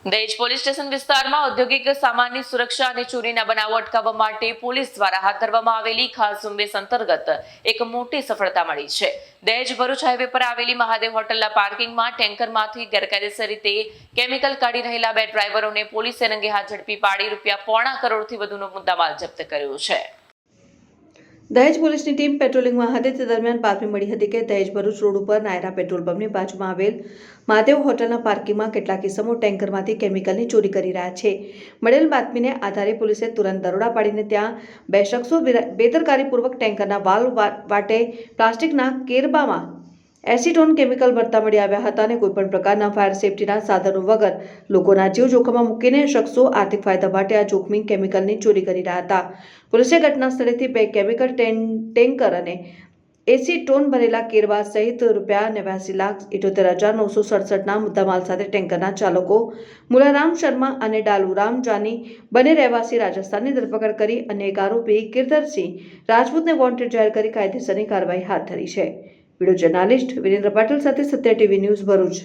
દહેજ police station વિસ્તારમાં ઔદ્યોગિક સામાનની સુરક્ષા અને ચોરીના બનાવો અટકાવવા માટે પોલીસ દ્વારા હાથ ધરવામાં આવેલી ખાસ ઝુંબેશ અંતર્ગત એક મોટી સફળતા મળી છે। દહેજ ભરૂચ હાઈવે પર આવેલી મહાદેવ હોટલના પાર્કિંગમાં ટેન્કરમાંથી ગેરકાયદેસર રીતે કેમિકલ કાઢી રહેલા 2 ડ્રાઈવરોને પોલીસે રંગે હાથ ઝડપી પાડી ₹1.25 કરોડથી વધુનો મુદ્દામાલ જપ્ત કર્યો છે। દહેજ પોલીસની ટીમ પેટ્રોલિંગમાં હતી તે દરમિયાન બાતમી મળી હતી કે દહેજ ભરૂચ રોડ ઉપર નાયરા પેટ્રોલ પંપની બાજુમાં આવેલ મહાદેવ હોટલના પાર્કિંગમાં કેટલાક ઇસમો ટેન્કરમાંથી કેમિકલની ચોરી કરી રહ્યા છે। મળેલ બાતમીને આધારે પોલીસે તુરંત દરોડા પાડીને ત્યાં 2 શખ્સો બેદરકારીપૂર્વક ટેન્કરના વાલ્વ વાટે પ્લાસ્ટિકના કેરબામાં એસીટોન કેમિકલ ભરતા મળી આવ્યા હતા અને કોઈપણ પ્રકારના ફાયર સેફટીના સાધનો વગર લોકોના જીવ જોખમમાં મૂકીને શખ્સો આર્થિક ફાયદા માટે આ જોખમી કેમિકલની ચોરી કરી રહ્યા હતા। પોલીસે ઘટના સ્થળેથી 2 કેમિકલ ટેન્કર અને એસીટોન ભરેલા કેરબા સહિત ₹82,78,967ના મુદ્દામાલ સાથે ટેન્કરના ચાલકો મુલારામ શર્મા અને ડાલુરામ જાની બંને રહેવાસી રાજસ્થાનની ધરપકડ કરી અને એક આરોપી કિરધરસિંહ રાજપૂતને વોન્ટેડ જાહેર કરી કાયદેસરની કાર્યવાહી હાથ ધરી છે। વિડીયો જર્નાલિસ્ટ વિરેન્દ્ર પાટીલ સાથે સત્ય ટીવી ન્યૂઝ ભરૂચ।